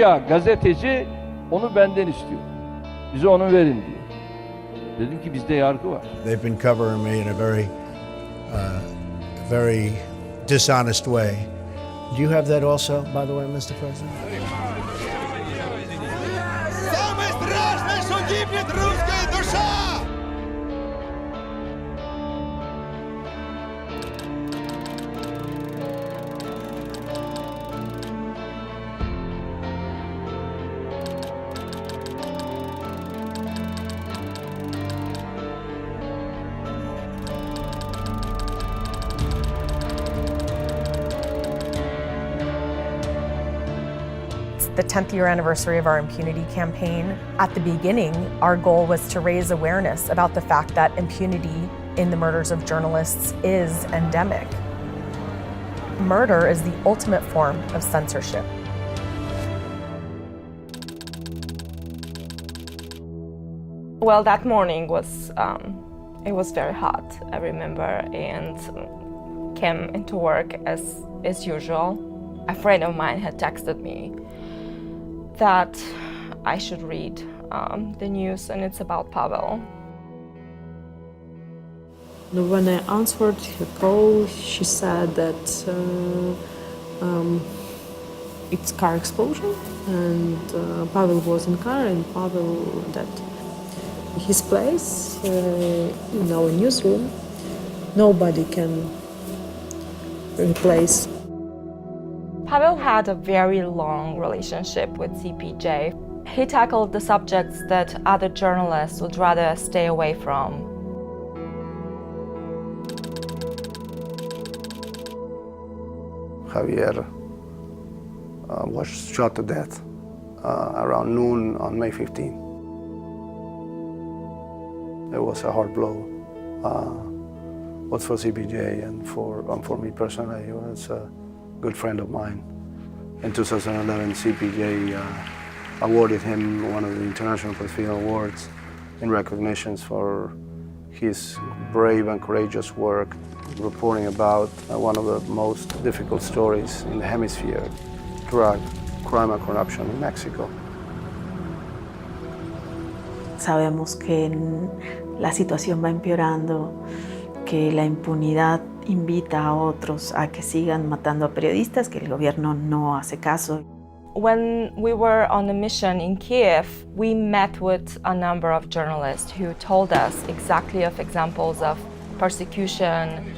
Güya gazeteci onu benden istiyor. Bize onu verin diyor. Dedim ki bizde yargı var. They've been covering me in a very dishonest way. Do you have that also, by the way, Mr. President? Самое страшное, что гибнет русская душа! The 10th year anniversary of our impunity campaign. At the beginning, our goal was to raise awareness about the fact that impunity in the murders of journalists is endemic. Murder is the ultimate form of censorship. Well, that morning it was very hot, I remember, and came into work as usual. A friend of mine had texted me that I should read the news, and it's about Pavel. When I answered her call, she said that it's car explosion, and Pavel was in car, and Pavel dead. His place in our newsroom, nobody can replace. Pavel had a very long relationship with CPJ. He tackled the subjects that other journalists would rather stay away from. Javier was shot to death around noon on May 15. It was a hard blow, both for CPJ and for me personally. He was a good friend of mine. In 2011, CPJ awarded him one of the International Pacific Awards in recognition for his brave and courageous work reporting about one of the most difficult stories in the hemisphere, drug, crime and corruption in Mexico. Sabemos que la situación va empeorando, que la impunidad invita a otros a que sigan matando a periodistas, que el gobierno no hace caso. When we were on a mission in Kiev, we met with a number of journalists who told us exactly of examples of persecution,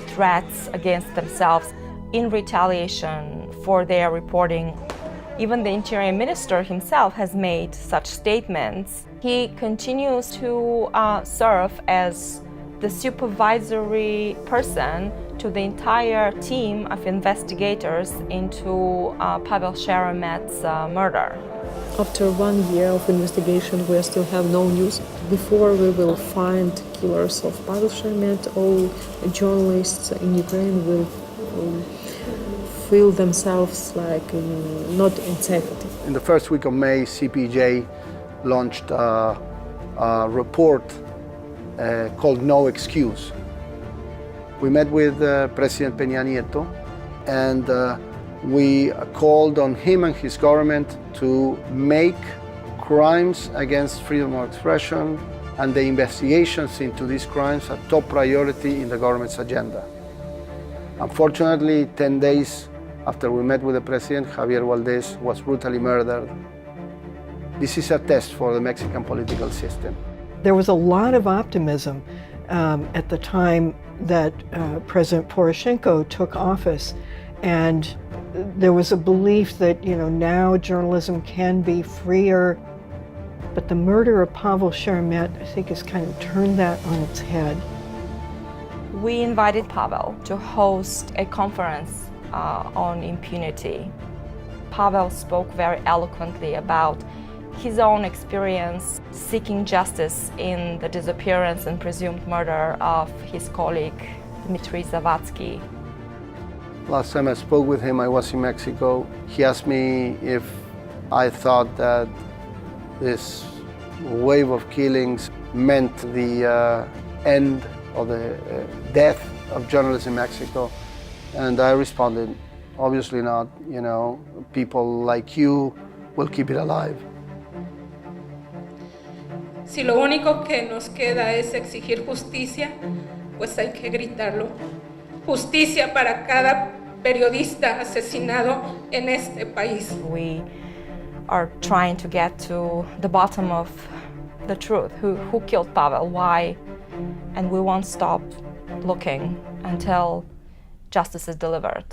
threats against themselves in retaliation for their reporting. Even the Interior Minister himself has made such statements. He continues to serve as the supervisory person to the entire team of investigators into Pavel Sheremet's murder. After 1 year of investigation, we still have no news. Before we will find killers of Pavel Sheremet, all journalists in Ukraine will feel themselves like not in safety. In the first week of May, CPJ launched a report called No Excuse. We met with President Peña Nieto, and we called on him and his government to make crimes against freedom of expression and the investigations into these crimes a top priority in the government's agenda. Unfortunately, 10 days after we met with the president, Javier Valdez was brutally murdered. This is a test for the Mexican political system. There was a lot of optimism at the time that President Poroshenko took office, and there was a belief that, now journalism can be freer. But the murder of Pavel Sheremet, I think, has kind of turned that on its head. We invited Pavel to host a conference on impunity. Pavel spoke very eloquently about his own experience seeking justice in the disappearance and presumed murder of his colleague, Dmitry Zavadskyi. Last time I spoke with him, I was in Mexico. He asked me if I thought that this wave of killings meant the end of the death of journalists in Mexico. And I responded, obviously not. People like you will keep it alive. Si lo único que nos queda es exigir justicia, pues hay que gritarlo. Justicia para cada periodista asesinado en este país. We are trying to get to the bottom of the truth. Who killed Pavel? Why? And we won't stop looking until justice is delivered.